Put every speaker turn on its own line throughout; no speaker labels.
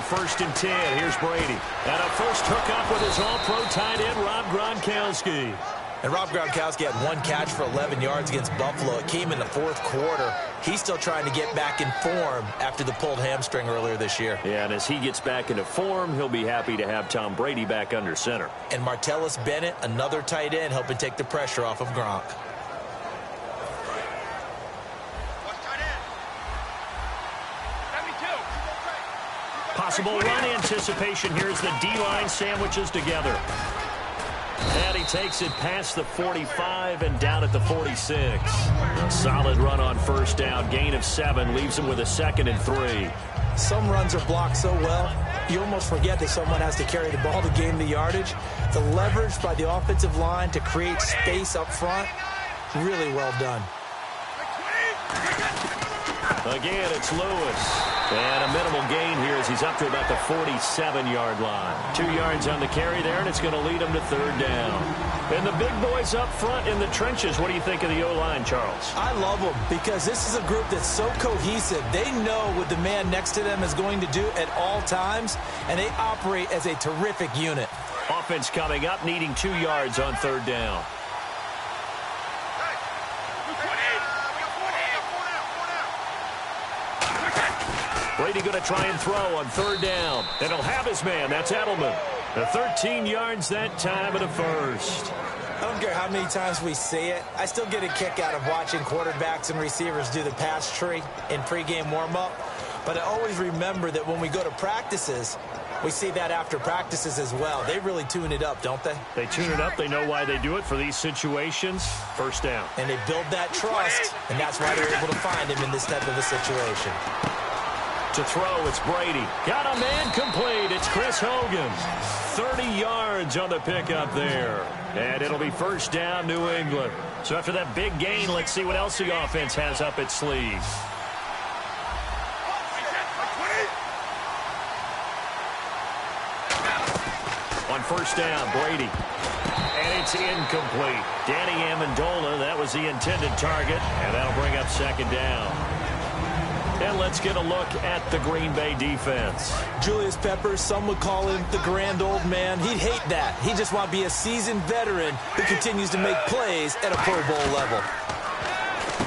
on 1st and 10. Here's Brady. And a first hookup with his all-pro tight end, Rob Gronkowski.
And Rob Gronkowski had 1 catch for 11 yards against Buffalo. It came in the 4th quarter. He's still trying to get back in form after the pulled hamstring earlier this year.
Yeah, and as he gets back into form, he'll be happy to have Tom Brady back under center.
And Martellus Bennett, another tight end, helping take the pressure off of Gronk.
Possible run anticipation here as the D-line sandwiches together. And he takes it past the 45 and down at the 46. A solid run on 1st down. Gain of 7 leaves him with a 2nd and 3.
Some runs are blocked so well, you almost forget that someone has to carry the ball to gain the yardage. The leverage by the offensive line to create space up front, really well done.
Again, it's Lewis. And a minimal gain here as he's up to about the 47-yard line. 2 yards on the carry there, and it's going to lead him to 3rd down. And the big boys up front in the trenches. What do you think of the O-line, Charles?
I love them because this is a group that's so cohesive. They know what the man next to them is going to do at all times, and they operate as a terrific unit.
Offense coming up, needing 2 yards on 3rd down. Brady going to try and throw on 3rd down. And he'll have his man. That's Edelman. The 13 yards that time of the 1st.
I don't care how many times we see it. I still get a kick out of watching quarterbacks and receivers do the pass tree in pregame warm-up. But I always remember that when we go to practices, we see that after practices as well. They really tune it up, don't they?
They tune it up. They know why they do it for these situations. 1st down.
And they build that trust, and that's why they're able to find him in this type of a situation.
To throw, it's Brady. Got a man complete. It's Chris Hogan. 30 yards on the pickup there. And it'll be 1st down, New England. So after that big gain, let's see what else the offense has up its sleeve. On 1st down, Brady. And it's incomplete. Danny Amendola, that was the intended target. And that'll bring up 2nd down. And let's get a look at the Green Bay defense.
Julius Peppers, some would call him the grand old man. He'd hate that. He just want to be a seasoned veteran who continues to make plays at a Pro Bowl level.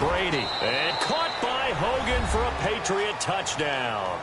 Brady, and caught by Hogan for a Patriot touchdown.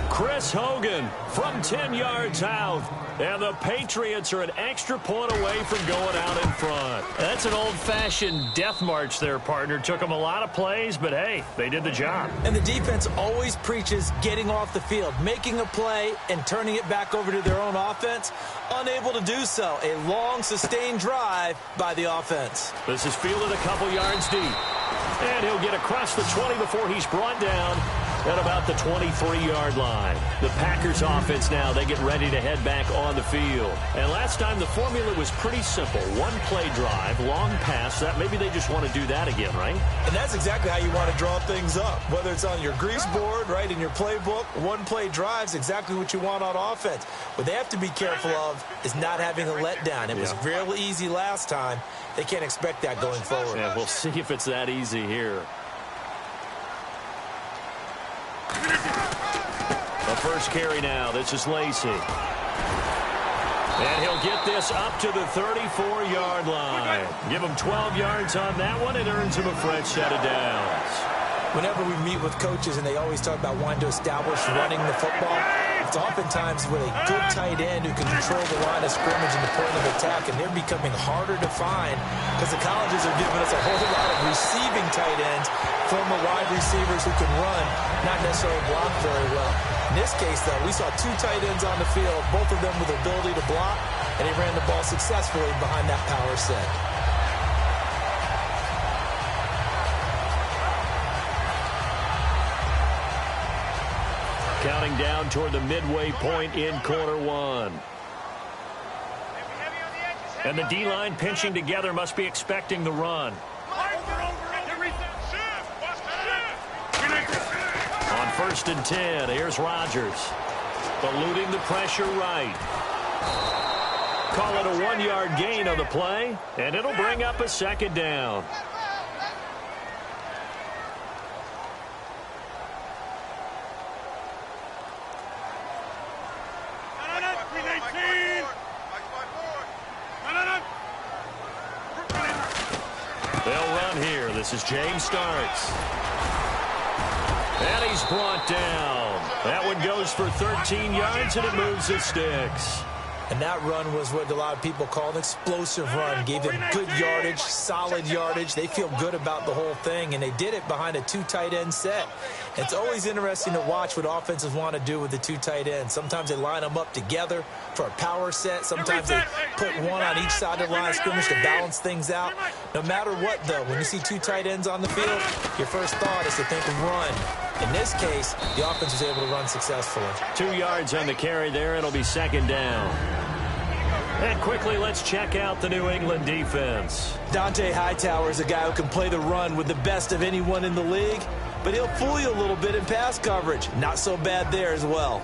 Chris Hogan from 10 yards out. And the Patriots are an extra point away from going out in front. That's an old-fashioned death march there, partner. Took them a lot of plays, but, hey, they did the job.
And the defense always preaches getting off the field, making a play, and turning it back over to their own offense. Unable to do so. A long, sustained drive by the offense.
This is fielded a couple yards deep. And he'll get across the 20 before he's brought down at about the 23-yard line. The Packers offense now, they get ready to head back on the field. And last time the formula was pretty simple. One play drive, long pass. That maybe they just want to do that again, right?
And that's exactly how you want to draw things up. Whether it's on your grease board, right, in your playbook, one play drive's exactly what you want on offense. What they have to be careful of is not having a letdown. It was real easy last time. They can't expect that going forward.
Yeah, we'll see if it's that easy here. The first carry now. This is Lacy. And he'll get this up to the 34-yard line. Give him 12 yards on that one. It earns him a fresh set of downs.
Whenever we meet with coaches and they always talk about wanting to establish running the football, it's oftentimes with a good tight end who can control the line of scrimmage and the point of attack, and they're becoming harder to find because the colleges are giving us a whole lot of receiving tight ends, former wide receivers who can run, not necessarily block very well. In this case, though, we saw 2 tight ends on the field, both of them with the ability to block, and they ran the ball successfully behind that power set.
Counting down toward the midway point in quarter 1. And the D-line pinching together, must be expecting the run. On 1st and 10, here's Rodgers. Eluding the pressure right. Call it a 1-yard gain on the play, and it'll bring up a 2nd down. They'll run here. This is James Starks. And he's brought down. That one goes for 13 yards, and it moves the sticks.
And that run was what a lot of people call an explosive run. Gave them good yardage, solid yardage. They feel good about the whole thing, and they did it behind a 2 tight end set. It's always interesting to watch what offenses want to do with the 2 tight ends. Sometimes they line them up together for a power set. Sometimes they put one on each side of the line of scrimmage to balance things out. No matter what, though, when you see 2 tight ends on the field, your first thought is to think of run. In this case, the offense was able to run successfully. 2
yards on the carry there. It'll be second down. And quickly, let's check out the New England defense.
Dante Hightower is a guy who can play the run with the best of anyone in the league, but he'll fool you a little bit in pass coverage. Not so bad there as well.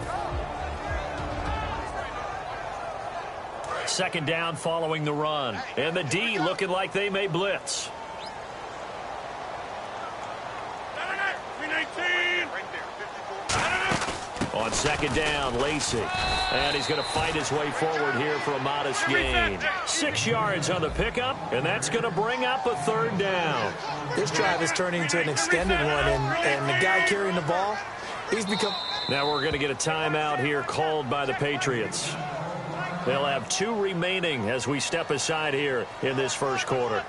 Second down following the run. And the D looking like they may blitz. On second down, Lacey. And he's going to fight his way forward here for a modest gain. 6 yards on the pickup, and that's going to bring up a third down.
This drive is turning into an extended one, and the guy carrying the ball, he's become...
Now we're going to get a timeout here called by the Patriots. They'll have 2 remaining as we step aside here in this first quarter.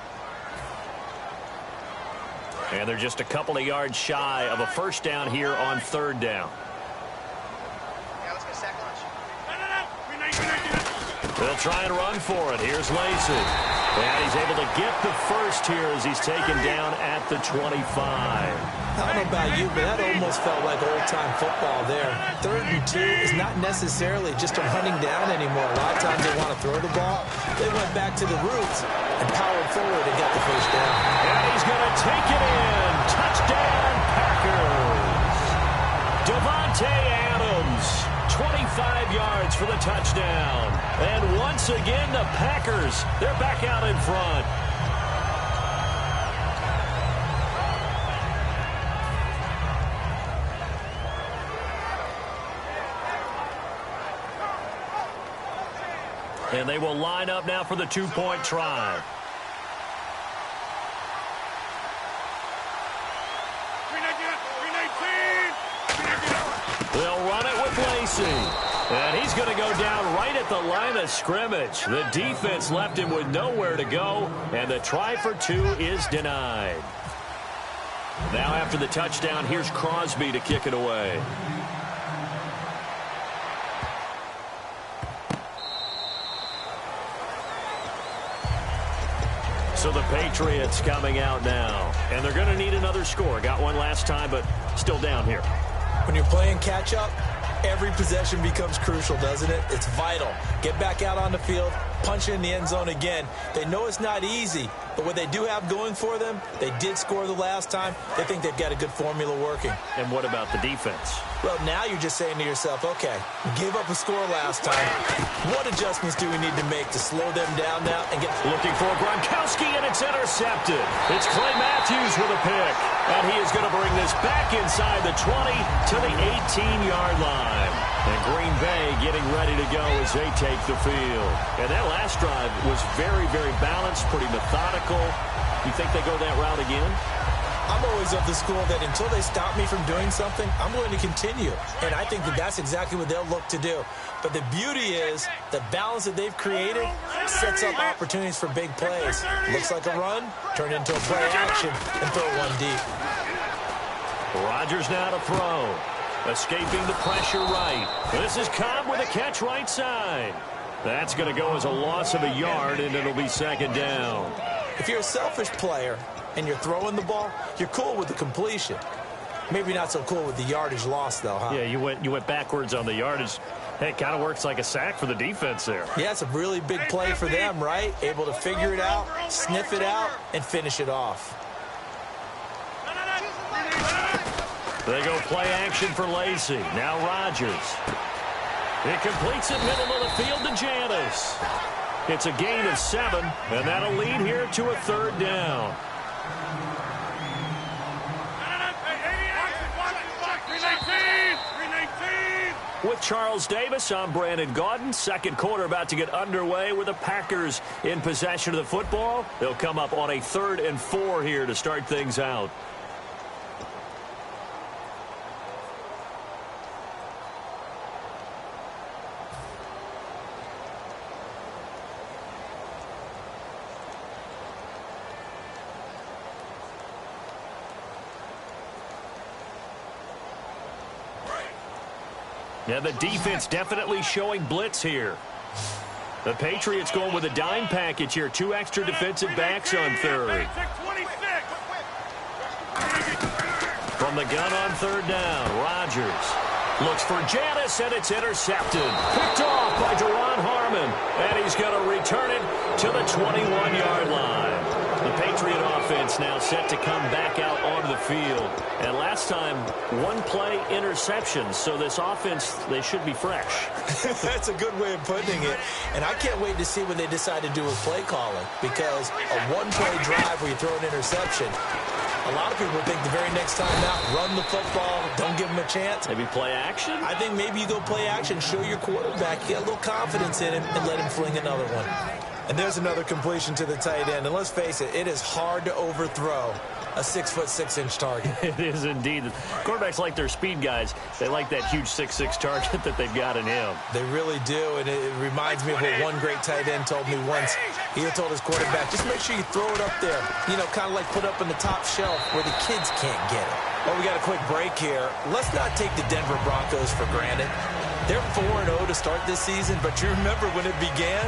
And they're just a couple of yards shy of a first down here on third down. They'll try and run for it. Here's Lacey. And he's able to get the first here as he's taken down at the 25.
I don't know about you, but that almost felt like old-time football there. 3rd and 2 is not necessarily just a running down anymore. A lot of times they want to throw the ball. They went back to the roots and powered forward and got the first down.
And he's going to take it in. Touchdown, Packers. Devontae Adams, 25 yards for the touchdown. And once again, the Packers, they're back out in front. And they will line up now for the 2-point try. They'll run it with Lacey. And he's going to go down right at the line of scrimmage. The defense left him with nowhere to go, and the try for 2 is denied. Now after the touchdown, here's Crosby to kick it away. So the Patriots coming out now, and they're going to need another score. Got one last time, but still down here.
When you're playing catch-up, every possession becomes crucial, doesn't it? It's vital. Get back out on the field, punch it in the end zone again. They know it's not easy, but what they do have going for them, they did score the last time. They think they've got a good formula working.
And what about the defense?
Well, now you're just saying to yourself, okay, we gave up a score last time. What adjustments do we need to make to slow them down now and get...
Looking for Gronkowski, and it's intercepted. It's Clay Matthews with a pick. And he is going to bring this back inside the 20 to the 18-yard line. And Green Bay getting ready to go as they take the field. And that last drive was very, very balanced, pretty methodical. You think they go that route again?
I'm always of the school that until they stop me from doing something, I'm going to continue. And I think that that's exactly what they'll look to do. But the beauty is the balance that they've created sets up opportunities for big plays. Looks like a run, turn into a play action, and throw one deep.
Rodgers now to throw. Escaping the pressure right. This is Cobb with a catch right side. That's going to go as a loss of a yard, and it'll be second down.
If you're a selfish player and you're throwing the ball, you're cool with the completion. Maybe not so cool with the yardage loss, though, huh?
Yeah, you went backwards on the yardage. Hey, it kind of works like a sack for the defense there.
Yeah, it's a really big play for them, right? Able to figure it out, sniff it out, and finish it off.
They go play action for Lacey. Now Rodgers. It completes it middle of the field to Janis. It's a gain of 7, and that'll lead here to a third down. With Charles Davis, I'm Brandon Gaudin. Second quarter about to get underway with the Packers in possession of the football. They'll come up on a 3rd and 4 here to start things out. Yeah, the defense definitely showing blitz here. The Patriots going with a dime package here. 2 extra defensive backs on 3rd. From the gun on 3rd down, Rodgers looks for Janis, and it's intercepted. Picked off by Duron Harmon, and he's going to return it to the 21-yard line. The Patriot offense now set to come back out onto the field. And last time, 1-play interception. So this offense, they should be fresh.
That's a good way of putting it. And I can't wait to see what they decide to do with play calling. Because a 1-play drive where you throw an interception, a lot of people think the very next time out, run the football, don't give him a chance.
Maybe play action?
I think maybe you go play action, show your quarterback, you get a little confidence in him, and let him fling another one. And there's another completion to the tight end. And let's face it, it is hard to overthrow a 6'6" target.
It is indeed. Quarterbacks like their speed guys. They like that huge 6'6" target that they've got in him.
They really do, and it reminds me of what one great tight end told me once. He had told his quarterback, just make sure you throw it up there, you know, kind of like put up in the top shelf where the kids can't get it. Well, we got a quick break here. Let's not take the Denver Broncos for granted. They're 4-0 to start this season, but you remember when it began?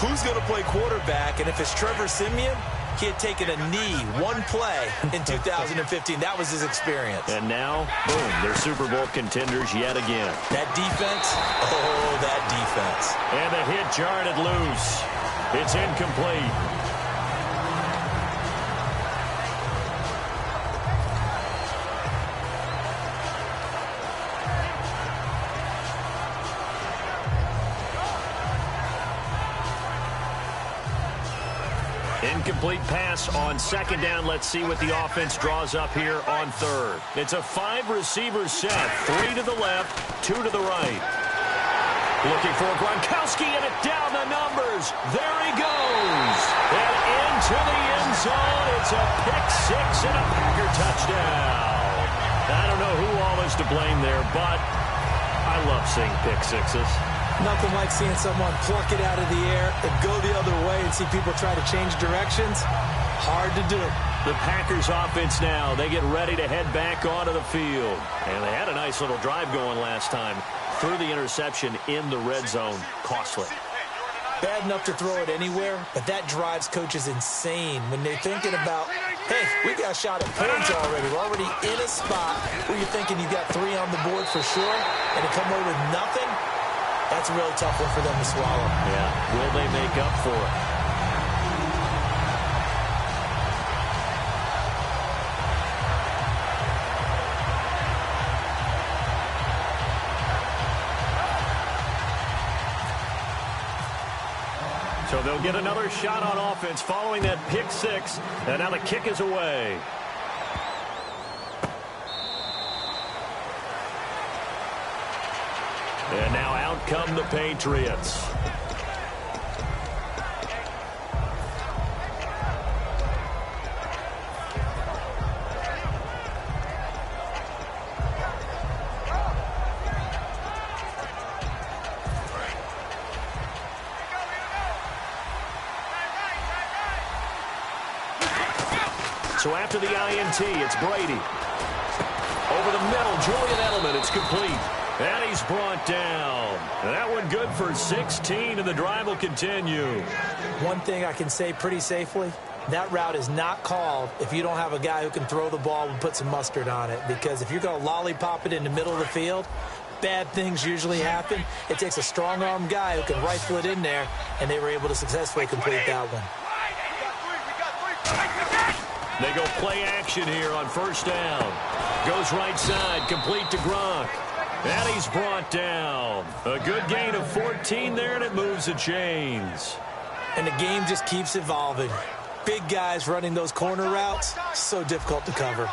Who's going to play quarterback? And if it's Trevor Siemian, he had taken a knee, 1 play in 2015. That was his experience.
And now, boom, they're Super Bowl contenders yet again.
That defense, oh, that defense.
And the hit jarred it loose. It's incomplete. Incomplete pass on 2nd down. Let's see what the offense draws up here on 3rd. It's a 5-receiver set. 3 to the left, 2 to the right. Looking for Gronkowski, and it down the numbers. There he goes. And into the end zone. It's a pick-6 and a Packer touchdown. I don't know who all is to blame there, but I love seeing pick-6s.
Nothing like seeing someone pluck it out of the air and go the other way and see people try to change directions. Hard to do.
The Packers offense now, they get ready to head back onto the field. And they had a nice little drive going last time. Threw the interception in the red zone. Costly.
Bad enough to throw it anywhere, but that drives coaches insane when they're thinking about, hey, we got a shot at points already. We're already in a spot where you're thinking you got 3 on the board for sure, and to come away with nothing, that's a really tough one for them to swallow.
Yeah, will they make up for it? So they'll get another shot on offense following that pick-6, and now the kick is away. And now out come the Patriots. So after the INT, it's Brady. Over the middle, Julian Edelman, it's complete. And he's brought down. And that one good for 16, and the drive will continue.
One thing I can say pretty safely, that route is not called if you don't have a guy who can throw the ball and put some mustard on it. Because if you're going to lollipop it in the middle of the field, bad things usually happen. It takes a strong-arm guy who can rifle it in there, and they were able to successfully complete that one.
They go play action here on first down. Goes right side, complete to Gronk. And he's brought down. A good gain of 14 there, and it moves the chains.
And the game just keeps evolving. Big guys running those corner routes, so difficult to cover.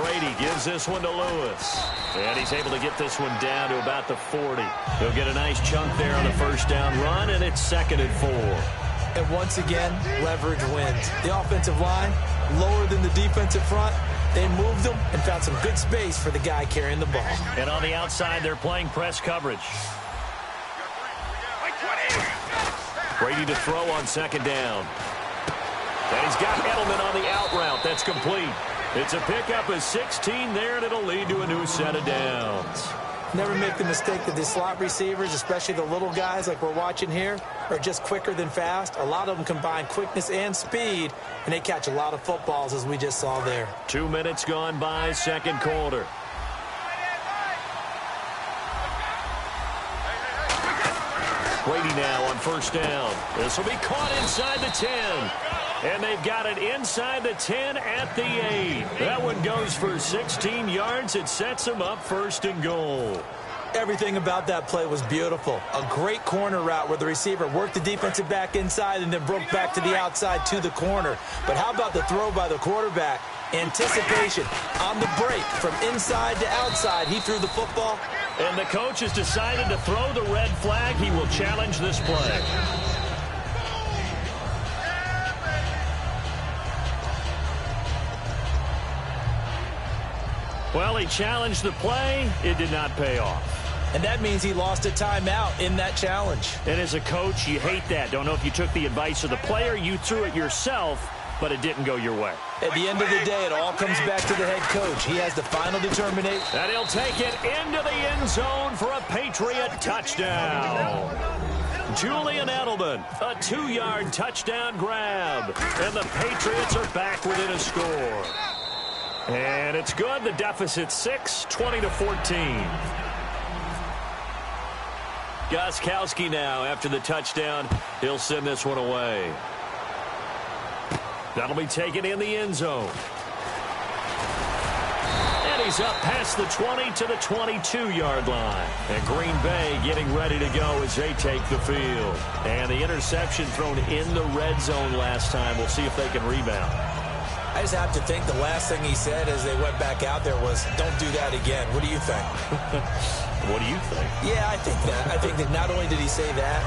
Brady gives this one to Lewis. And he's able to get this one down to about the 40. He'll get a nice chunk there on the first down run, and it's 2nd and 4.
And once again, leverage wins. The offensive line, lower than the defensive front. They moved them and found some good space for the guy carrying the ball.
And on the outside, they're playing press coverage. Brady to throw on 2nd down. And he's got Edelman on the out route. That's complete. It's a pickup of 16 there, and it'll lead to a new set of downs.
Never make the mistake that the slot receivers, especially the little guys like we're watching here, are just quicker than fast. A lot of them combine quickness and speed, and they catch a lot of footballs, as we just saw there.
2 minutes gone by, second quarter. Brady now on first down. This will be caught inside the 10. And they've got it inside the 10 at the 8. That one goes for 16 yards. It sets them up 1st and goal.
Everything about that play was beautiful. A great corner route where the receiver worked the defensive back inside and then broke back to the outside to the corner. But how about the throw by the quarterback? Anticipation on the break from inside to outside. He threw the football.
And the coach has decided to throw the red flag. He will challenge this play. Well, he challenged the play. It did not pay off.
And that means he lost a timeout in that challenge.
And as a coach, you hate that. Don't know if you took the advice of the player, you threw it yourself, but it didn't go your way.
At the end of the day, it all comes back to the head coach. He has the final determination.
And he'll take it into the end zone for a Patriot touchdown. Julian Edelman, a 2-yard touchdown grab. And the Patriots are back within a score. And it's good. The deficit 6, 20-14. Gostkowski now after the touchdown. He'll send this one away. That'll be taken in the end zone. And he's up past the 20 to the 22-yard line. And Green Bay getting ready to go as they take the field. And the interception thrown in the red zone last time. We'll see if they can rebound.
I just have to think the last thing he said as they went back out there was, don't do that again. What do you think?
What do you think?
Yeah, I think that. I think that not only did he say that,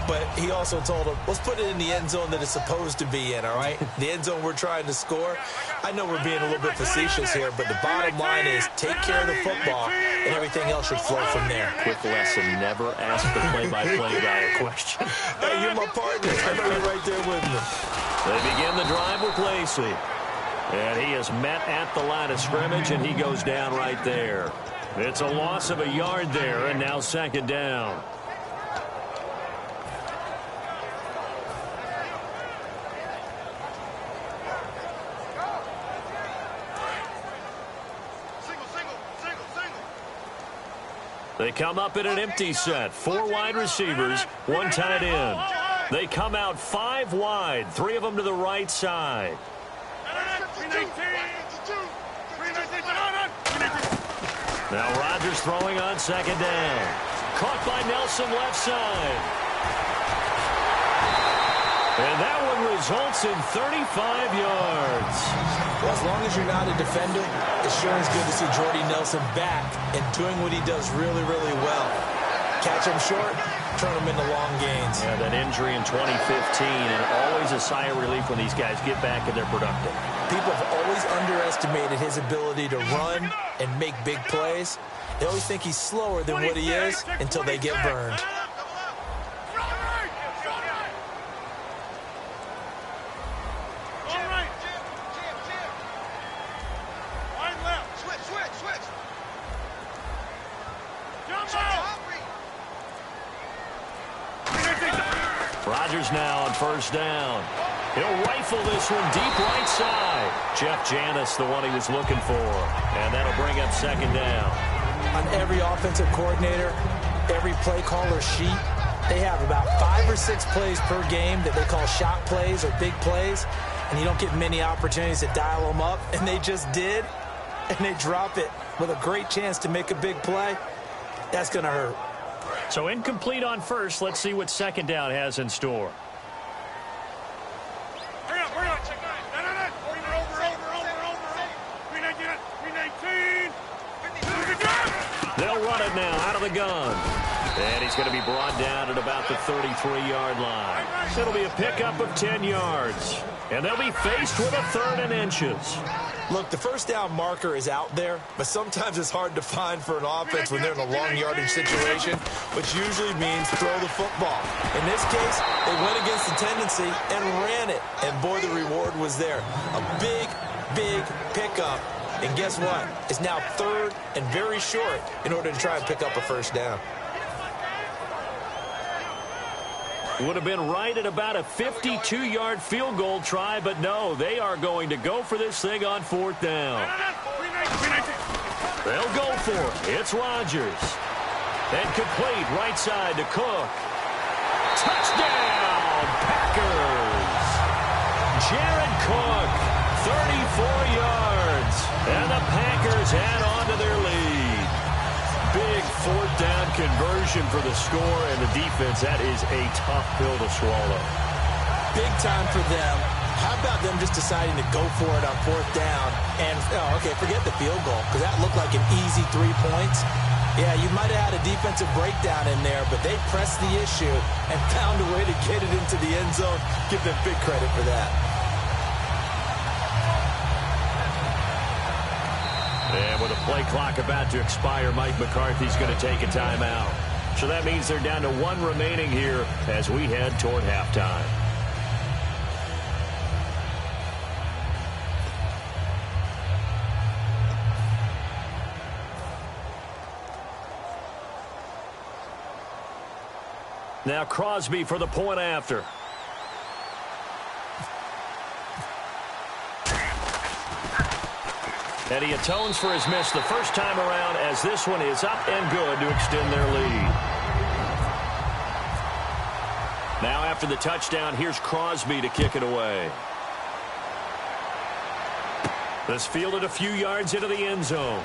but he also told him, let's put it in the end zone that it's supposed to be in, all right? The end zone we're trying to score. I know we're being a little bit facetious here, but the bottom line is take care of the football, and everything else should flow from there.
Quick lesson, never ask the play-by-play guy a question.
Hey, you're my partner. I know you're right there with me.
They begin the drive with Lacey. And he is met at the line of scrimmage, and he goes down right there. It's a loss of a yard there, and now 2nd down. They come up in an empty set. 4 wide receivers, 1 tight end. They come out 5 wide, 3 of them to the right side. Now Rodgers throwing on 2nd down. Caught by Nelson left side. And that one results in 35 yards.
Well, as long as you're not a defender, it sure is good to see Jordy Nelson back and doing what he does really, really well. Catch him short, turn him into long gains.
Yeah, that injury in 2015, and always a sigh of relief when these guys get back and they're productive.
People have always underestimated his ability to run and make big plays. They always think he's slower than what he is until they get burned.
Rodgers now on first down. He'll rifle this one deep right side. Jeff Janis, the one he was looking for. And that'll bring up 2nd down.
On every offensive coordinator, every play caller sheet, they have about 5 or 6 plays per game that they call shot plays or big plays. And you don't get many opportunities to dial them up. And they just did. And they drop it with a great chance to make a big play. That's going to hurt.
So incomplete on first. Let's see what 2nd down has in store. the gun. And he's going to be brought down at about the 33-yard line. It'll be a pickup of 10 yards. And they'll be faced with a 3rd and inches.
Look, the first down marker is out there, but sometimes it's hard to find for an offense when they're in a long yardage situation, which usually means throw the football. In this case, they went against the tendency and ran it. And, boy, the reward was there. A big, big pickup. And guess what? It's now 3rd and very short in order to try and pick up a first down.
Would have been right at about a 52-yard field goal try, but no, they are going to go for this thing on 4th down. They'll go for it. It's Rodgers. And complete right side to Cook. Touchdown, Packers. Jared Cook, 34 yards. And the Packers add on to their lead. Big 4th down conversion for the score, and the defense, that is a tough pill to swallow.
Big time for them. How about them just deciding to go for it on 4th down? And, okay, forget the field goal, because that looked like an easy 3 points. Yeah, you might have had a defensive breakdown in there, but they pressed the issue and found a way to get it into the end zone. Give them big credit for that.
And with a play clock about to expire, Mike McCarthy's going to take a timeout. So that means they're down to 1 remaining here as we head toward halftime. Now Crosby for the point after. And he atones for his miss the first time around as this one is up and good to extend their lead. Now after the touchdown, here's Crosby to kick it away. This fielded a few yards into the end zone.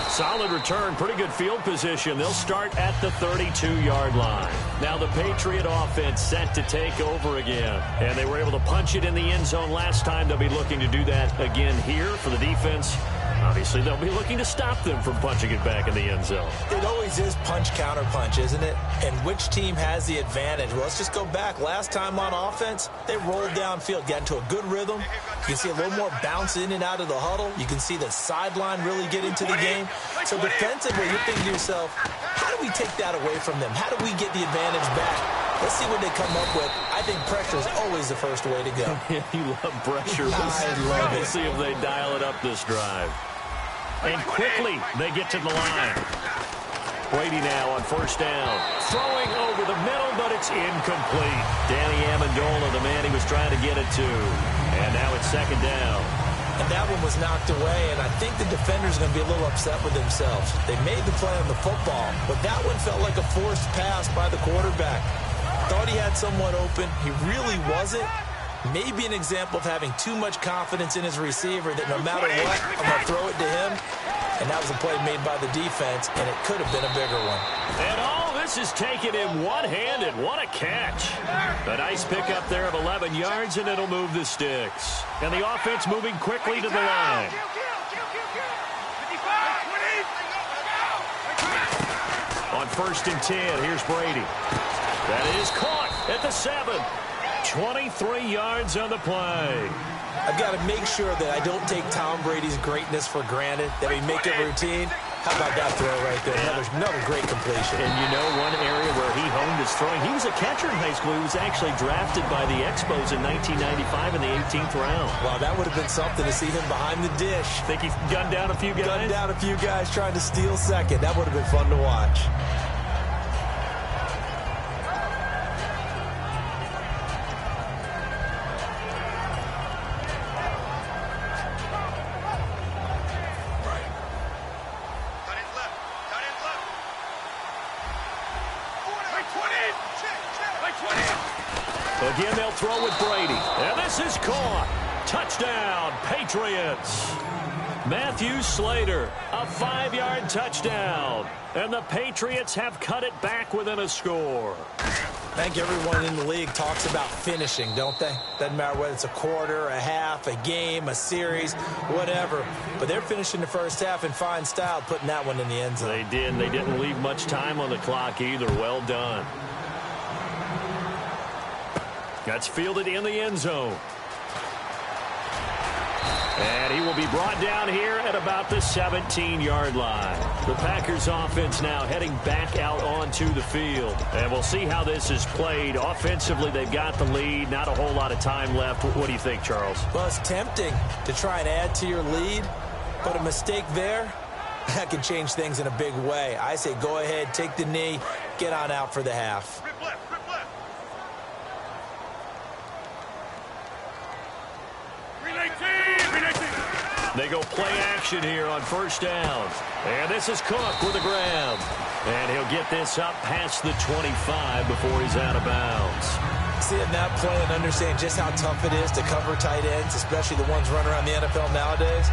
Solid return, pretty good field position. They'll start at the 32-yard line. Now the Patriot offense set to take over again. And they were able to punch it in the end zone last time. They'll be looking to do that again here for the defense. Obviously, they'll be looking to stop them from punching it back in the end zone.
It always is punch-counter-punch, isn't it? And which team has the advantage? Well, let's just go back. Last time on offense, they rolled downfield, got into a good rhythm. You can see a little more bounce in and out of the huddle. You can see the sideline really get into the game. So defensively, you're thinking to yourself, how do we take that away from them? How do we get the advantage back? Let's see what they come up with. I think pressure is always the first way to go.
You love pressure.
I love it.
We'll see if they dial it up this drive. And quickly, they get to the line. Brady now on first down. Throwing over the middle, but it's incomplete. Danny Amendola, the man he was trying to get it to. And now it's second down.
And that one was knocked away, and I think the defender's going to be a little upset with themselves. They made the play on the football, but that one felt like a forced pass by the quarterback. Thought he had someone open. He really wasn't. Maybe an example of having too much confidence in his receiver that no matter what, I'm going to throw it to him. And that was a play made by the defense, and it could have been a bigger one.
And all this is taken in one-handed. What a catch. A nice pickup there of 11 yards, and it'll move the sticks. And the offense moving quickly to the line. On first and 10, here's Brady. That is caught at the 7. 23 yards on the play.
I've got to make sure that I don't take Tom Brady's greatness for granted, that we make it routine. How about that throw right there? Another great completion.
And you know one area where he honed his throwing, he was a catcher in high school. He was actually drafted by the Expos in 1995 in the 18th round.
Wow, that would have been something to see him behind the dish.
Think he gunned down a few guys?
Gunned down a few guys trying to steal second. That would have been fun to watch.
Again, they'll throw with Brady. And this is caught. Touchdown, Patriots. Matthew Slater, a 5-yard touchdown. And the Patriots have cut it back within a score.
I think everyone in the league talks about finishing, don't they? Doesn't matter whether it's a quarter, a half, a game, a series, whatever. But they're finishing the first half in fine style, putting that one in the end zone.
They did. They didn't leave much time on the clock either. Well done. That's fielded in the end zone. And he will be brought down here at about the 17-yard line. The Packers offense now heading back out onto the field. And we'll see how this is played. Offensively, they've got the lead. Not a whole lot of time left. What do you think, Charles?
Well, it's tempting to try and add to your lead, but a mistake there, that can change things in a big way. I say go ahead, take the knee, get on out for the half.
They go play action here on first down. And this is Cook with a grab. And he'll get this up past the 25 before he's out of bounds.
Seeing that play and understanding just how tough it is to cover tight ends, especially the ones running around the NFL nowadays,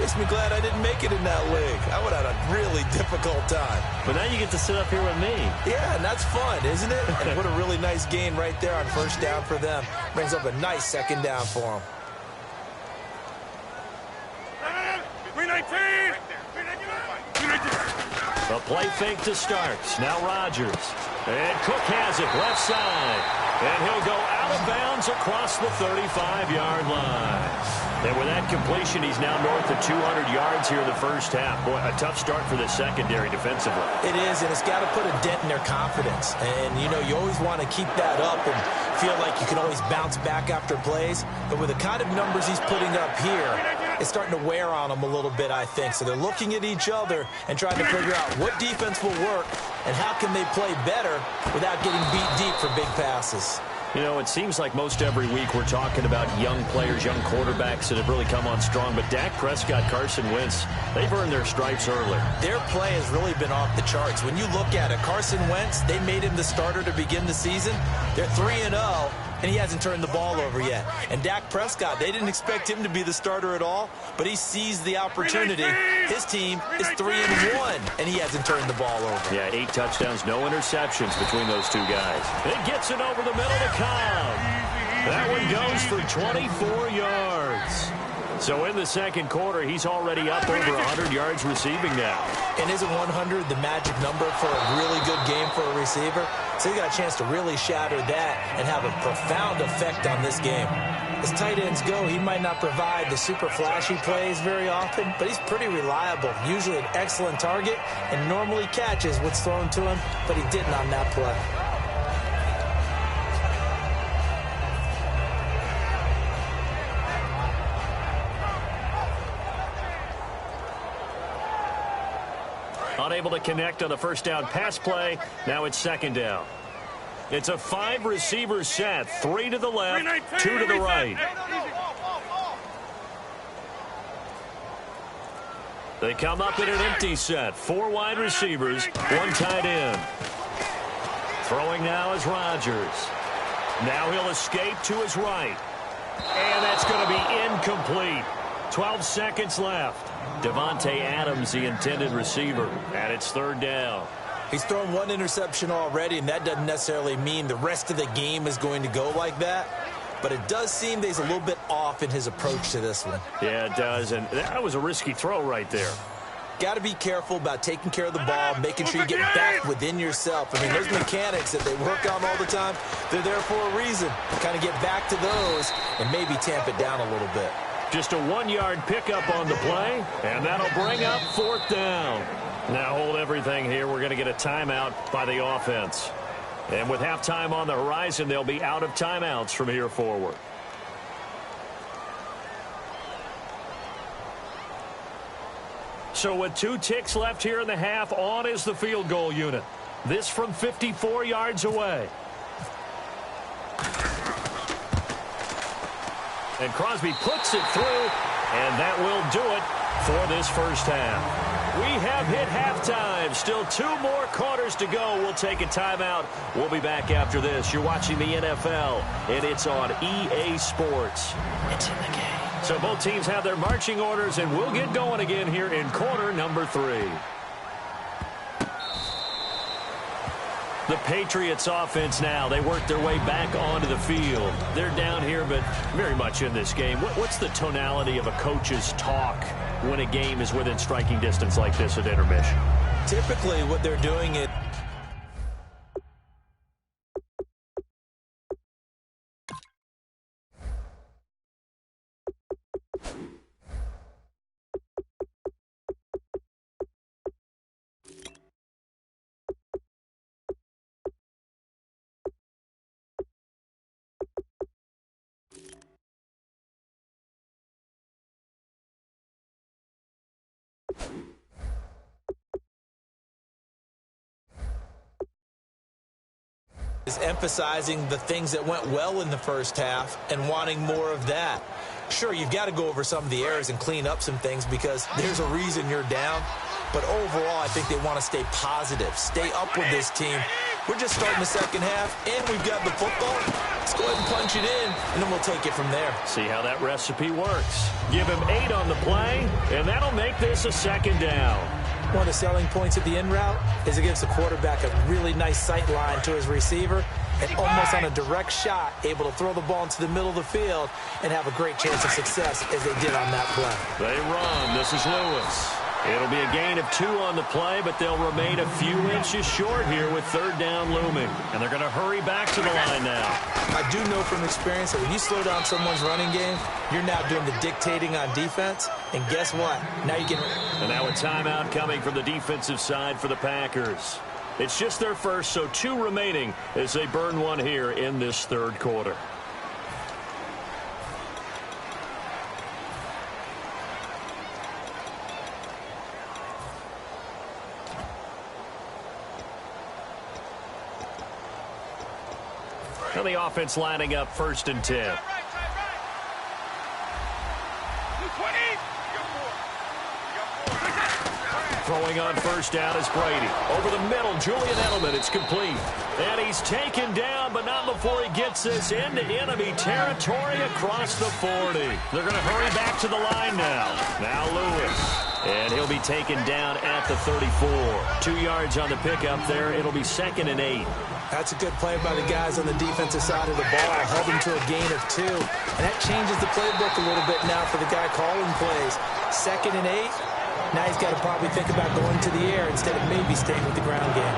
makes me glad I didn't make it in that league. I would have had a really difficult time.
But now you get to sit up here with me.
Yeah, and that's fun, isn't it? And what a really nice gain right there on first down for them. Brings up a nice second down for them.
A play fake to start. Now Rodgers. And Cook has it left side. And he'll go out of bounds across the 35-yard line. And with that completion, he's now north of 200 yards here in the first half. Boy, a tough start for the secondary defensively.
It is, and it's got to put a dent in their confidence. And, you know, you always want to keep that up and feel like you can always bounce back after plays. But with the kind of numbers he's putting up here, it's starting to wear on them a little bit, I think. So they're looking at each other and trying to figure out what defense will work and how can they play better without getting beat deep for big passes.
You know, it seems like most every week we're talking about young players, young quarterbacks that have really come on strong. But Dak Prescott, Carson Wentz, they've earned their stripes early.
Their play has really been off the charts. When you look at it, Carson Wentz, they made him the starter to begin the season. They're 3-0, and he hasn't turned the ball over yet. And Dak Prescott, they didn't expect him to be the starter at all, but he seized the opportunity. His team is 3-1, and he hasn't turned the ball over.
Yeah, 8 touchdowns, no interceptions between those two guys. It gets it over the middle to Cobb. That one goes for 24 yards. So in the second quarter, he's already up over 100 yards receiving now.
And isn't 100 the magic number for a really good game for a receiver? So he got a chance to really shatter that and have a profound effect on this game. As tight ends go, he might not provide the super flashy plays very often, but he's pretty reliable, usually an excellent target, and normally catches what's thrown to him, but he didn't on that play.
Unable to connect on the first down pass play. Now it's second down. It's a 5-receiver set. 3 to the left, 2 to the right. They come up in an empty set. 4 wide receivers, 1 tight end. Throwing now is Rodgers. Now he'll escape to his right. And that's going to be incomplete. 12 seconds left. Devontae Adams, the intended receiver, and it's third down.
He's thrown 1 interception already, and that doesn't necessarily mean the rest of the game is going to go like that. But it does seem that he's a little bit off in his approach to this one.
Yeah, it does, and that was a risky throw right there.
Got to be careful about taking care of the ball, making sure you get back within yourself. I mean, those mechanics that they work on all the time, they're there for a reason. Kind of get back to those and maybe tamp it down a little bit.
Just a 1-yard pickup on the play, and that'll bring up fourth down. Now hold everything here. We're going to get a timeout by the offense. And with halftime on the horizon, they'll be out of timeouts from here forward. So with 2 ticks left here in the half, on is the field goal unit. This from 54 yards away. And Crosby puts it through, and that will do it for this first half. We have hit halftime. Still 2 more quarters to go. We'll take a timeout. We'll be back after this. You're watching the NFL, and it's on EA Sports. It's in the game. So both teams have their marching orders, and we'll get going again here in quarter number 3. The Patriots offense now. They work their way back onto the field. They're down here, but very much in this game. What's the tonality of a coach's talk when a game is within striking distance like this at intermission?
Typically, what they're doing is emphasizing the things that went well in the first half and wanting more of that. Sure, you've got to go over some of the errors and clean up some things because there's a reason you're down. But overall, I think they want to stay positive, stay up with this team. We're just starting the second half, and we've got the football. Let's go ahead and punch it in, and then we'll take it from there.
See how that recipe works. Give him 8 on the play, and that'll make this a second down.
One of the selling points of the in route is it gives the quarterback a really nice sight line to his receiver and almost on a direct shot able to throw the ball into the middle of the field and have a great chance of success as they did on that play.
They run. This is Lewis. It'll be a gain of 2 on the play, but they'll remain a few inches short here with third down looming. And they're going to hurry back to the line now.
I do know from experience that when you slow down someone's running game, you're now doing the dictating on defense. And guess what? Now you can...
And now a timeout coming from the defensive side for the Packers. It's just their first, so 2 remaining as they burn one here in this third quarter. And the offense lining up 1st and 10. Throwing on first down is Brady. Over the middle, Julian Edelman. It's complete. And he's taken down, but not before he gets this into enemy territory across the 40. They're going to hurry back to the line now. Now Lewis. And he'll be taken down at the 34. 2 yards on the pickup there. It'll be 2nd and 8.
That's a good play by the guys on the defensive side of the ball. Held him to a gain of 2. And that changes the playbook a little bit now for the guy calling plays. 2nd and 8. Now he's got to probably think about going to the air instead of maybe staying with the ground game.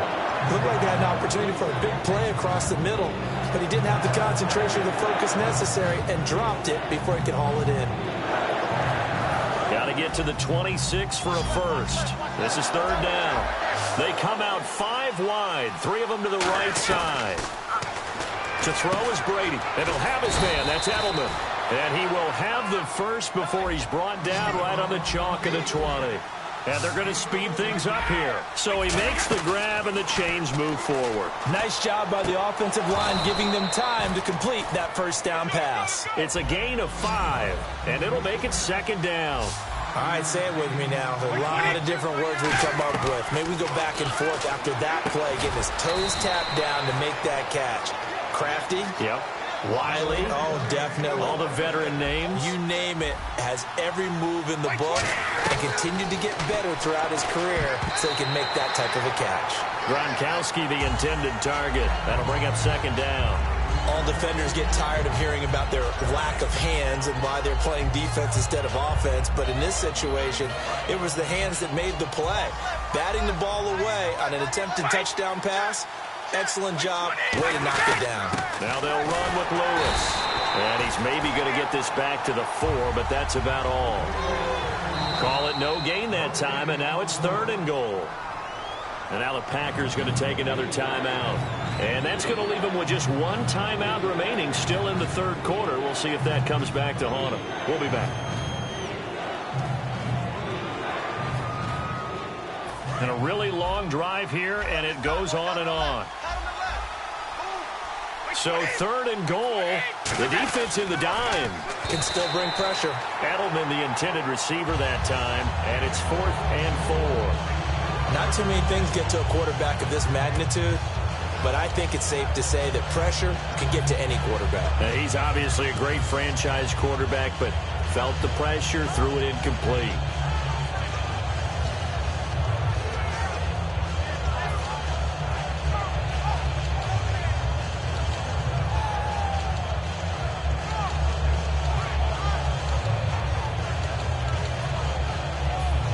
Looked like he had an opportunity for a big play across the middle, but he didn't have the concentration or the focus necessary and dropped it before he could haul it in.
Got to get to the 26 for a first. This is third down. They come out 5 wide, 3 of them to the right side. To throw is Brady, and he'll have his man. That's Edelman. And he will have the first before he's brought down right on the chalk of the 20. And they're going to speed things up here. So he makes the grab, and the chains move forward.
Nice job by the offensive line giving them time to complete that first down pass.
It's a gain of 5, and it'll make it 2nd down.
All right, say it with me now. There's a lot of different words we come up with. Maybe we go back and forth after that play, getting his toes tapped down to make that catch. Crafty.
Yep.
Wiley. Oh, definitely.
All the veteran names.
You name it. Has every move in the book and continued to get better throughout his career so he can make that type of a catch.
Gronkowski, the intended target. That'll bring up 2nd down.
All defenders get tired of hearing about their lack of hands and why they're playing defense instead of offense. But in this situation, it was the hands that made the play. Batting the ball away on an attempted touchdown pass. Excellent job. Way to knock it down.
Now they'll run with Lewis. And he's maybe going to get this back to the 4, but that's about all. Call it no gain that time, and now it's 3rd and goal. And now the Packers going to take another timeout. And that's going to leave them with just 1 timeout remaining still in the third quarter. We'll see if that comes back to haunt them. We'll be back. And a really long drive here, and it goes on and on. So 3rd and goal. The defense in the dime.
Can still bring pressure.
Edelman, the intended receiver that time, and it's 4th and 4.
Not too many things get to a quarterback of this magnitude, but I think it's safe to say that pressure can get to any quarterback.
Now, he's obviously a great franchise quarterback, but felt the pressure, threw it incomplete.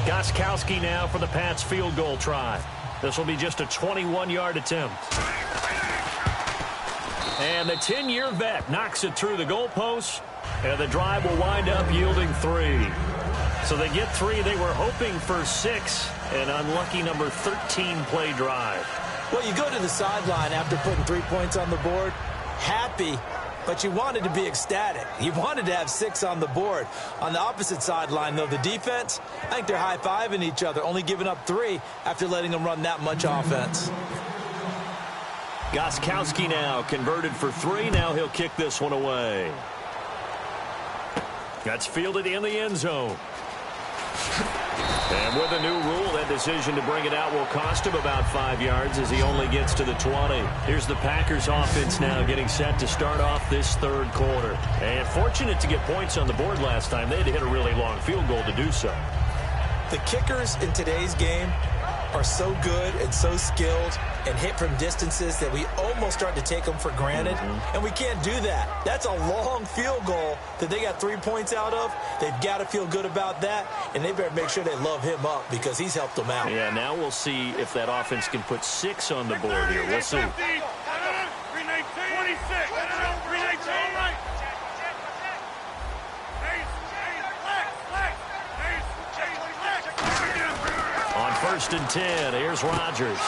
Pickx6 now for the Pats field goal try. This will be just a 21-yard attempt. And the 10-year vet knocks it through the goalpost, and the drive will wind up yielding 3. So they get 3. They were hoping for 6, an unlucky number 13 play drive.
Well, you go to the sideline after putting 3 points on the board, happy, but you wanted to be ecstatic. You wanted to have 6 on the board. On the opposite sideline, though, the defense, I think they're high-fiving each other, only giving up 3 after letting them run that much offense.
Pickx6 now converted for 3. Now he'll kick this one away. That's fielded in the end zone. And with a new rule, that decision to bring it out will cost him about 5 yards as he only gets to the 20. Here's the Packers offense now getting set to start off this 3rd quarter. And fortunate to get points on the board last time. They had to hit a really long field goal to do so.
The kickers in today's game are so good and so skilled and hit from distances that we almost start to take them for granted. And we can't do that. That's a long field goal that they got 3 points out of. They've got to feel good about that, and they better make sure they love him up because he's helped them out.
Yeah, now we'll see if that offense can put 6 on the board here. We'll see. On 1st and 10, here's Rodgers.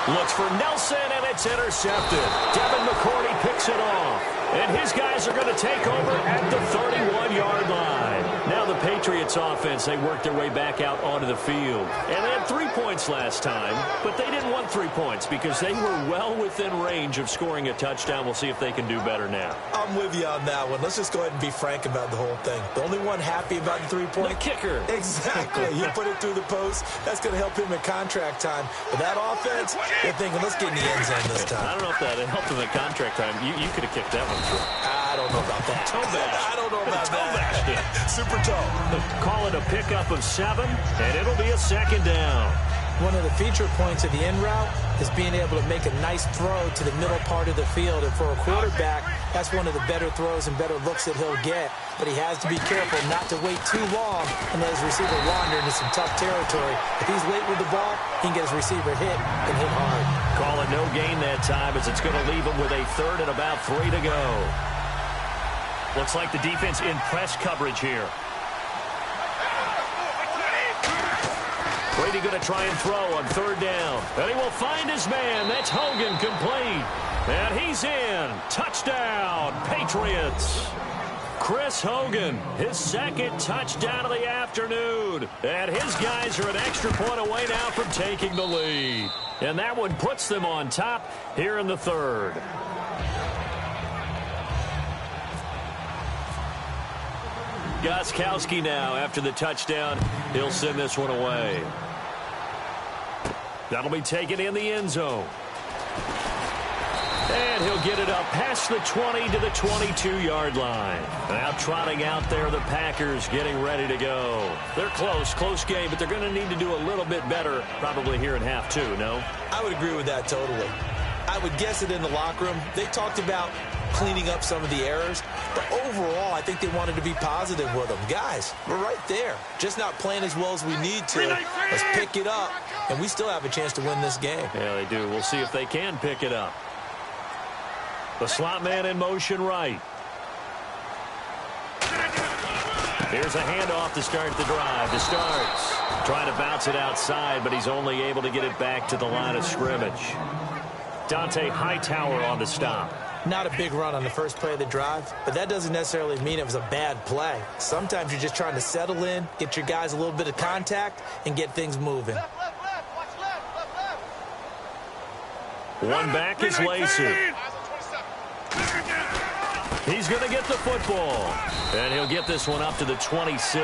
Looks for Nelson, and it's intercepted. Devin McCourty picks it off. And his guys are going to take over at the 31-yard line. Now the Patriots offense, they worked their way back out onto the field. And they had 3 points last time, but they didn't want 3 points because they were well within range of scoring a touchdown. We'll see if they can do better now.
I'm with you on that one. Let's just go ahead and be frank about the whole thing. The only one happy about the 3-point?
The kicker.
Exactly. He put it through the post. That's going to help him in contract time. But that offense, they're thinking, let's get in the end zone this time.
I don't know if that helped him in contract time. You could have kicked that one through.
I don't know about that.
Toe bash.
I don't know about
toe
that. Super toe.
Call it a pickup of 7, and it'll be a 2nd down.
One of the feature points of the in route is being able to make a nice throw to the middle part of the field. And for a quarterback, that's one of the better throws and better looks that he'll get. But he has to be careful not to wait too long and let his receiver wander into some tough territory. If he's late with the ball, he can get his receiver hit and hit hard.
Call it no gain that time as it's going to leave him with a 3rd and about 3 to go. Looks like the defense in press coverage here. Brady going to try and throw on 3rd down. And he will find his man. That's Hogan, complete. And he's in. Touchdown, Patriots. Chris Hogan, his 2nd touchdown of the afternoon. And his guys are an extra point away now from taking the lead. And that one puts them on top here in the 3rd. Pickx6 now after the touchdown. He'll send this one away. That'll be taken in the end zone. And he'll get it up past the 20 to the 22-yard line. Now trotting out there, the Packers getting ready to go. They're close game, but they're going to need to do a little bit better probably here in half 2, no?
I would agree with that totally. I would guess it in the locker room. They talked about cleaning up some of the errors, but overall, I think they wanted to be positive with them. Guys, we're right there. Just not playing as well as we need to. Let's pick it up, and we still have a chance to win this game.
Yeah, they do. We'll see if they can pick it up. The slot man in motion right. Here's a handoff to start the drive. The starts. Trying to bounce it outside, but he's only able to get it back to the line of scrimmage. Dante Hightower on the stop.
Not a big run on the first play of the drive, but that doesn't necessarily mean it was a bad play. Sometimes you're just trying to settle in, get your guys a little bit of contact, and get things moving.
One back is Lacey. going to get the football. And he'll get this one up to the 26.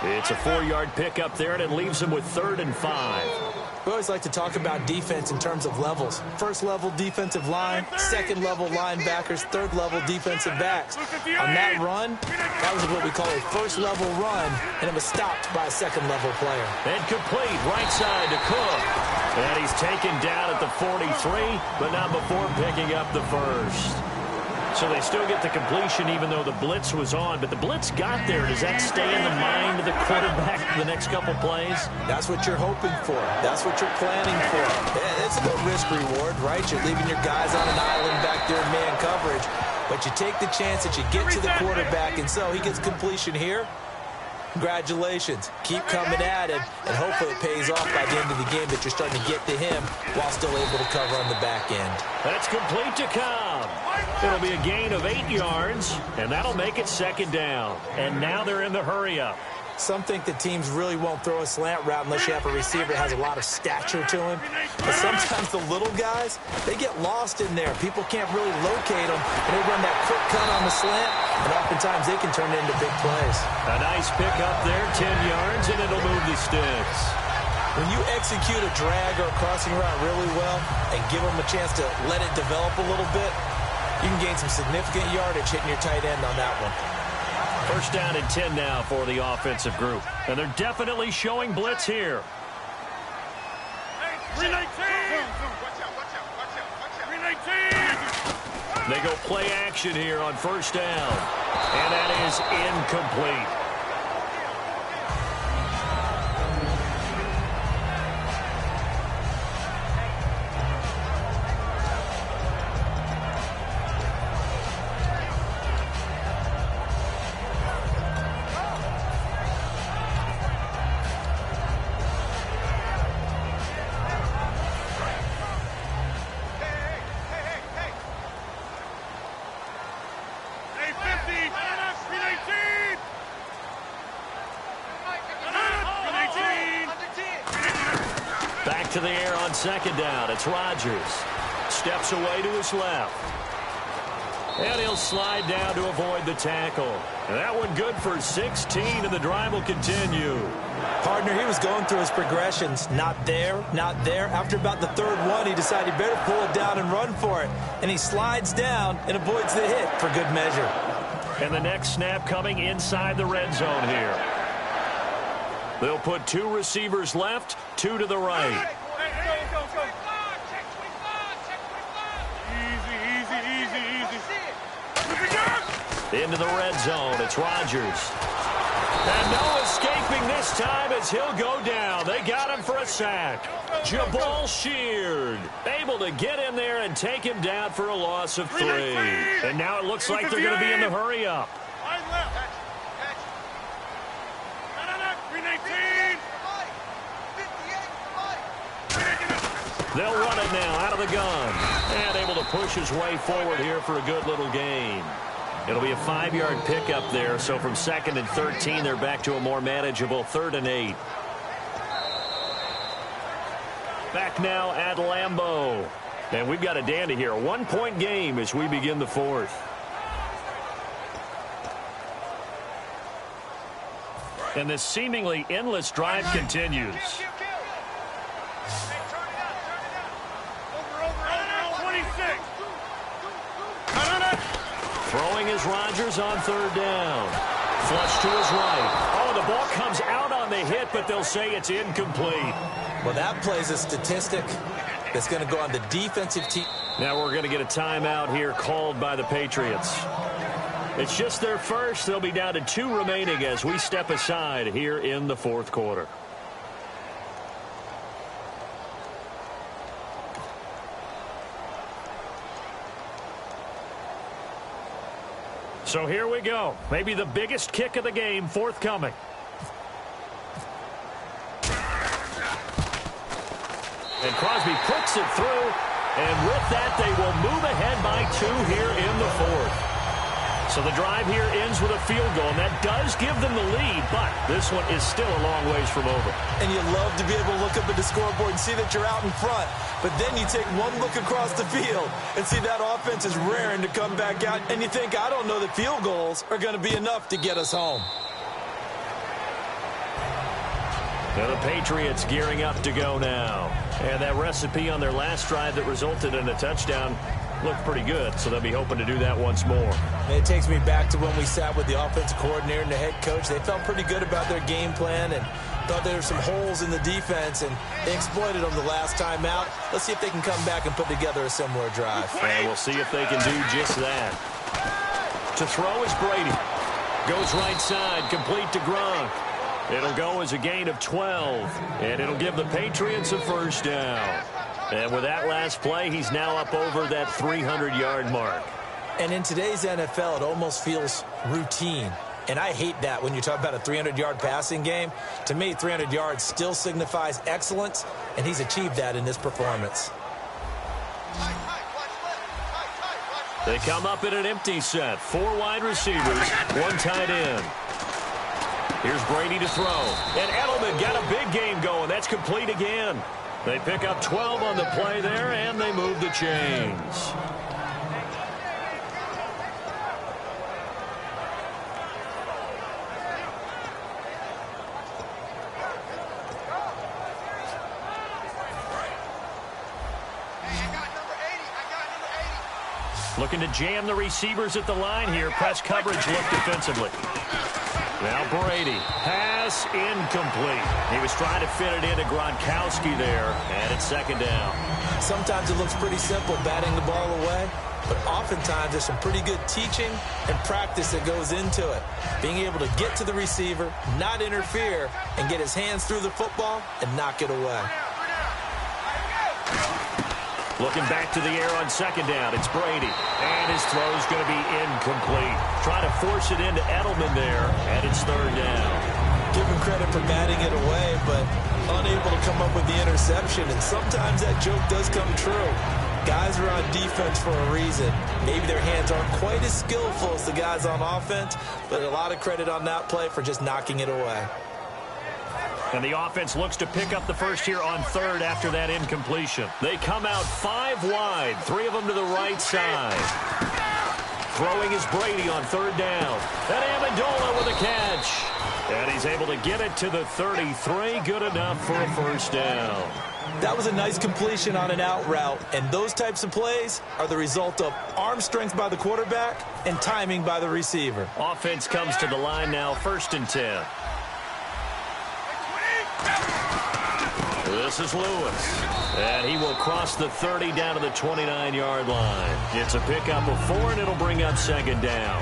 It's a 4-yard pickup there, and it leaves him with 3rd and 5.
We always like to talk about defense in terms of levels. First level defensive line, second level linebackers, third level defensive backs. On that run, that was what we call a first level run, and it was stopped by a second level player.
And complete, right side to Cook. And he's taken down at the 43, but not before picking up the first. So they still get the completion even though the blitz was on. But the blitz got there. Does that stay in the mind of the quarterback for the next couple plays?
That's what you're hoping for. That's what you're planning for. It's a good risk-reward, right? You're leaving your guys on an island back there in man coverage. But you take the chance that you get to the quarterback, and so he gets completion here. Congratulations. Keep coming at him, and hopefully it pays off by the end of the game that you're starting to get to him while still able to cover on the back end.
That's complete to Cobb. It'll be a gain of 8 yards, and that'll make it 2nd down. And now they're in the hurry-up.
Some think that teams really won't throw a slant route unless you have a receiver that has a lot of stature to him. But sometimes the little guys, they get lost in there. People can't really locate them, and they run that quick cut on the slant, and oftentimes they can turn it into big plays.
A nice pick up there, 10 yards, and it'll move the sticks.
When you execute a drag or a crossing route really well and give them a chance to let it develop a little bit, you can gain some significant yardage hitting your tight end on that one.
1st down and 10 now for the offensive group. And they're definitely showing blitz here. They go play action here on 1st down. And that is incomplete. Back to the air on 2nd down. It's Rodgers. Steps away to his left. And he'll slide down to avoid the tackle. And that one good for 16, and the drive will continue.
Partner, he was going through his progressions. Not there, not there. After about the 3rd one, he decided he better pull it down and run for it. And he slides down and avoids the hit for good measure.
And the next snap coming inside the red zone here. They'll put 2 receivers left, 2 to the right. Into the red zone, it's Rodgers. And no escaping this time as he'll go down. They got him for a sack. Jabal Sheard able to get in there and take him down for a loss of 3. And now it looks like they're going to be in the hurry-up. They'll run it now out of the gun. And able to push his way forward here for a good little gain. It'll be a 5-yard pickup there. So from 2nd and 13, they're back to a more manageable 3rd and 8. Back now at Lambeau. And we've got a dandy here. A 1-point game as we begin the 4th. And this seemingly endless drive continues. Throwing is Rodgers on 3rd down. Flush to his right. Oh, the ball comes out on the hit, but they'll say it's incomplete.
Well, that plays a statistic that's going to go on the defensive team.
Now we're going to get a timeout here called by the Patriots. It's just their first. They'll be down to 2 remaining as we step aside here in the 4th quarter. So here we go. Maybe the biggest kick of the game forthcoming. And Crosby puts it through. And with that, they will move ahead by 2 here in the 4th. So the drive here ends with a field goal, and that does give them the lead, but this one is still a long ways from over.
And you love to be able to look up at the scoreboard and see that you're out in front, but then you take one look across the field and see that offense is raring to come back out, and you think, I don't know that field goals are going to be enough to get us home.
Now the Patriots gearing up to go now. And that recipe on their last drive that resulted in a touchdown looked pretty good, so they'll be hoping to do that once more.
It takes me back to when we sat with the offensive coordinator and the head coach. They felt pretty good about their game plan and thought there were some holes in the defense, and they exploited them the last time out. Let's see if they can come back and put together a similar drive.
And we'll see if they can do just that. To throw is Brady. Goes right side, complete to Gronk. It'll go as a gain of 12, and it'll give the Patriots a first down. And with that last play, he's now up over that 300-yard mark.
And in today's NFL, it almost feels routine. And I hate that when you talk about a 300-yard passing game. To me, 300 yards still signifies excellence, and he's achieved that in this performance.
They come up in an empty set. 4 wide receivers, 1 tight end. Here's Brady to throw. And Edelman got a big game going. That's complete again. They pick up 12 on the play there, and they move the chains. Looking to jam the receivers at the line here. Press coverage look defensively. Now Brady. Pass incomplete. He was trying to fit it into Gronkowski there, and it's second down.
Sometimes it looks pretty simple, batting the ball away, but oftentimes there's some pretty good teaching and practice that goes into it. Being able to get to the receiver, not interfere, and get his hands through the football and knock it away.
Looking back to the air on second down, it's Brady. And his throw's going to be incomplete. Trying to force it into Edelman there, and it's third down.
Give him credit for batting it away, but unable to come up with the interception. And sometimes that joke does come true. Guys are on defense for a reason. Maybe their hands aren't quite as skillful as the guys on offense, but a lot of credit on that play for just knocking it away.
And the offense looks to pick up the first here on third after that incompletion. They come out 5 wide, 3 of them to the right side. Throwing is Brady on third down. And Amendola with a catch. And he's able to get it to the 33. Good enough for a first down.
That was a nice completion on an out route. And those types of plays are the result of arm strength by the quarterback and timing by the receiver.
Offense comes to the line now, 1st and 10. This is Lewis. And he will cross the 30 down to the 29-yard line. It's a pickup of 4, and it'll bring up second down.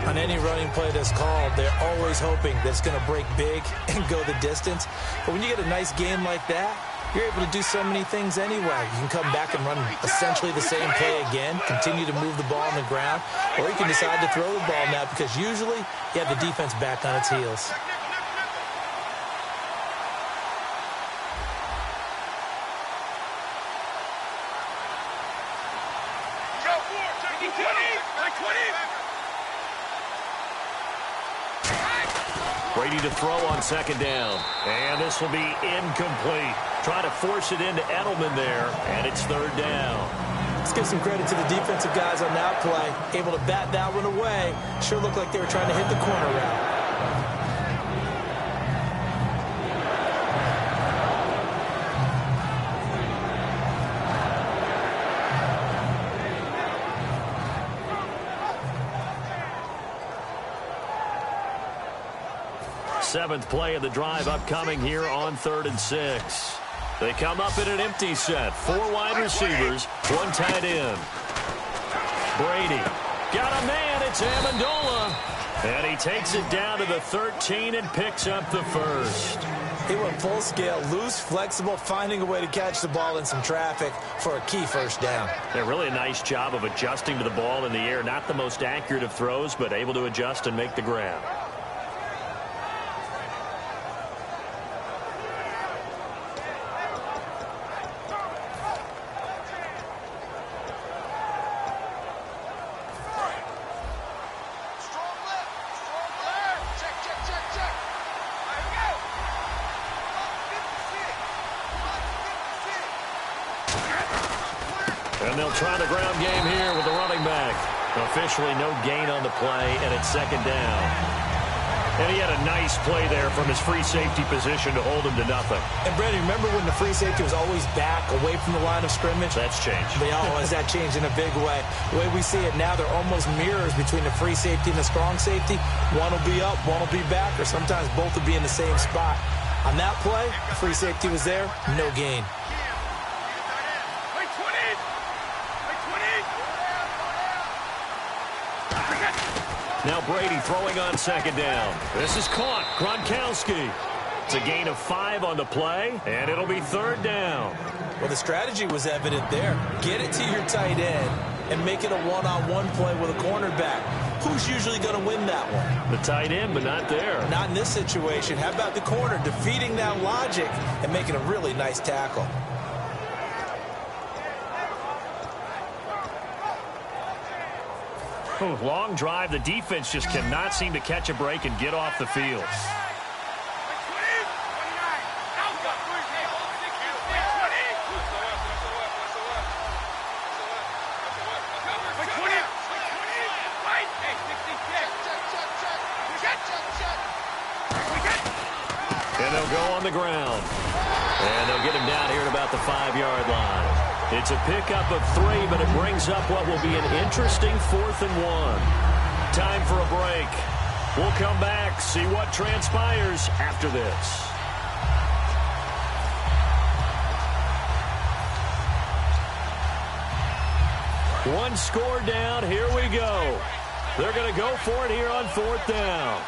On any running play that's called, they're always hoping that it's going to break big and go the distance. But when you get a nice game like that, you're able to do so many things anyway. You can come back and run essentially the same play again, continue to move the ball on the ground, or you can decide to throw the ball now because usually you have the defense back on its heels.
Brady to throw on second down. And this will be incomplete. Trying to force it into Edelman there, and it's third down.
Let's give some credit to the defensive guys on that play. Able to bat that one away. Sure looked like they were trying to hit the corner route.
Seventh play of the drive upcoming here on 3rd and 6. They come up in an empty set. 4 wide receivers, 1 tight end. Brady got a man. It's Amendola. And he takes it down to the 13 and picks up the first.
He went full scale, loose, flexible, finding a way to catch the ball in some traffic for a key first down.
Yeah, really a nice job of adjusting to the ball in the air. Not the most accurate of throws, but able to adjust and make the grab. And they'll try the ground game here with the running back. Officially no gain on the play, and it's second down. And he had a nice play there from his free safety position to hold him to nothing.
And, Brandon, remember when the free safety was always back, away from the line of scrimmage?
That's changed.
They always that changed in a big way. The way we see it now, they're almost mirrors between the free safety and the strong safety. One will be up, one will be back, or sometimes both will be in the same spot. On that play, the free safety was there, no gain.
Now Brady throwing on second down. This is caught. Gronkowski. It's a gain of 5 on the play, and it'll be third down.
Well, the strategy was evident there. Get it to your tight end and make it a one-on-one play with a cornerback. Who's usually going to win that one?
The tight end, but not there.
Not in this situation. How about the corner defeating that logic and making a really nice tackle?
Long drive. The defense just cannot seem to catch a break and get off the field. And they'll go on the ground. And they'll get him down here at about the 5-yard line. It's a pickup of 3, but it brings up what will be an interesting 4th and 1. Time for a break. We'll come back, see what transpires after this. One score down. Here we go. They're going to go for it here on 4th down.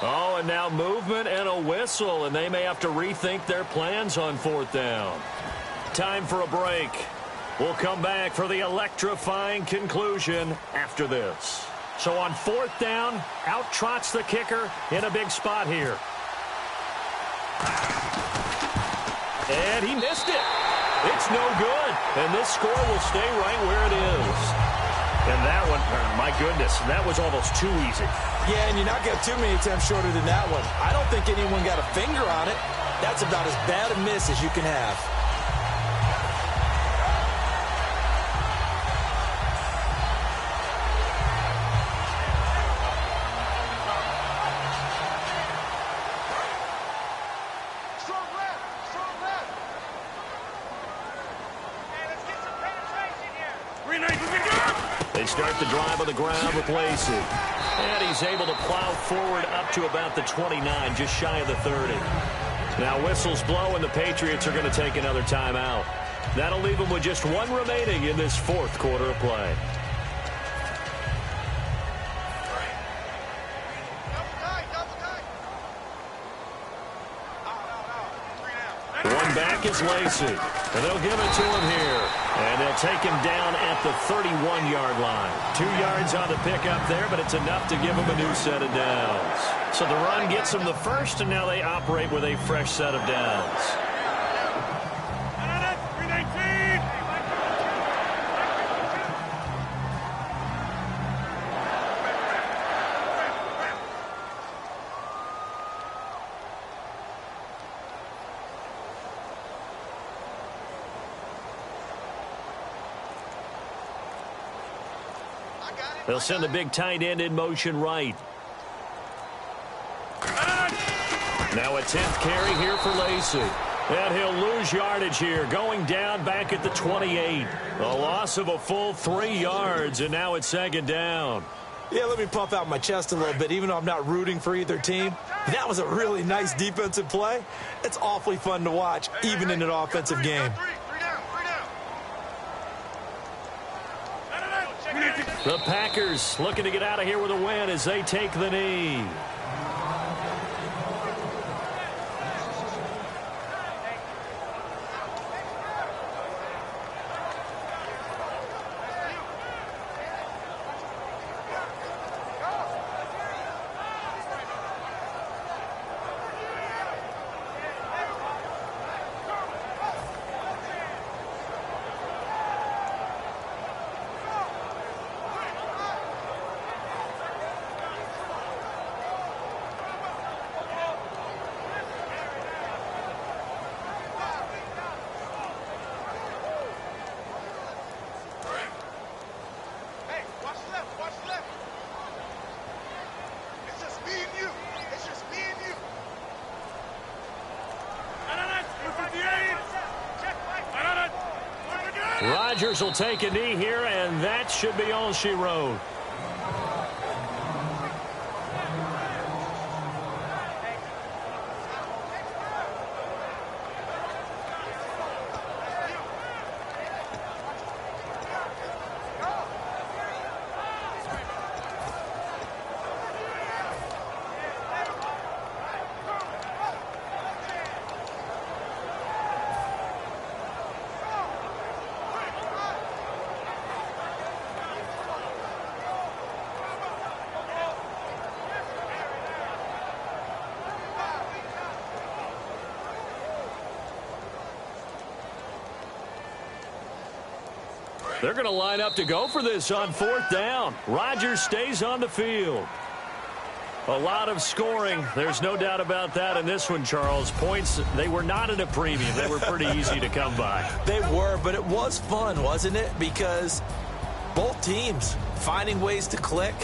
Oh, and now movement and a whistle, and they may have to rethink their plans on 4th down. Time for a break. We'll come back for the electrifying conclusion after this. So on 4th down, out trots the kicker in a big spot here. And he missed it. It's no good, and this score will stay right where it is. And that one, my goodness, that was almost too easy.
Yeah, and you're not getting too many attempts shorter than that one. I don't think anyone got a finger on it. That's about as bad a miss as you can have.
They start the drive on the ground with Lacey. And he's able to plow forward up to about the 29, just shy of the 30. Now whistles blow, and the Patriots are going to take another timeout. That'll leave them with just 1 remaining in this 4th quarter of play. One back is Lacey, and they'll give it to him here. And they'll take him down at the 31-yard line. 2 yards on the pickup there, but it's enough to give him a new set of downs. So the run gets them the first, and now they operate with a fresh set of downs. They'll send the big tight end in motion right. Now a 10th carry here for Lacey. And he'll lose yardage here, going down back at the 28. A loss of a full 3 yards, and now it's second down.
Yeah, let me puff out my chest a little bit, even though I'm not rooting for either team. That was a really nice defensive play. It's awfully fun to watch, even in an offensive game.
The Packers looking to get out of here with a win as they take the knee. Rodgers will take a knee here, and that should be all she wrote. They're going to line up to go for this on 4th down. Rodgers stays on the field. A lot of scoring. There's no doubt about that in this one, Charles. Points, they were not at a premium. They were pretty easy to come by.
They were, but it was fun, wasn't it? Because both teams finding ways to click.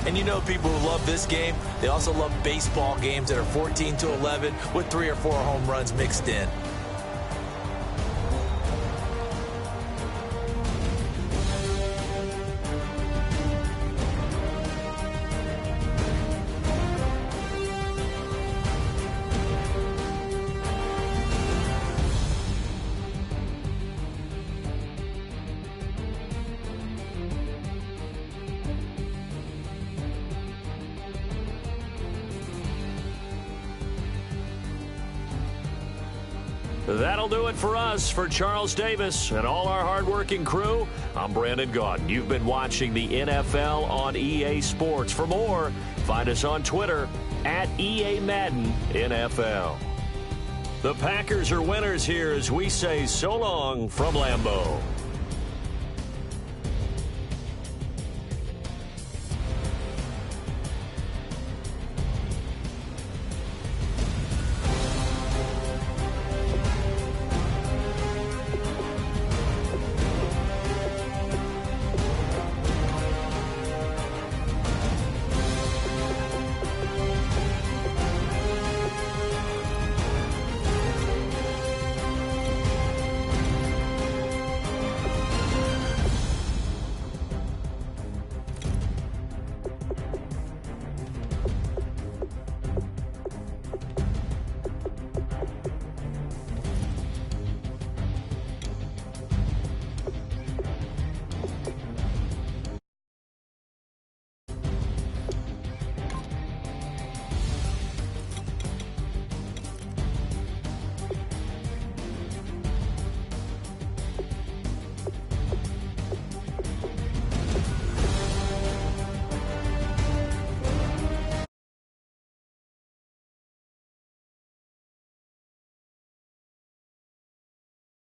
And you know people who love this game, they also love baseball games that are 14-11 with 3 or 4 home runs mixed in.
That'll do it for us. For Charles Davis and all our hardworking crew, I'm Brandon Gaudin. You've been watching the NFL on EA Sports. For more, find us on Twitter at EA Madden NFL. The Packers are winners here as we say so long from Lambeau.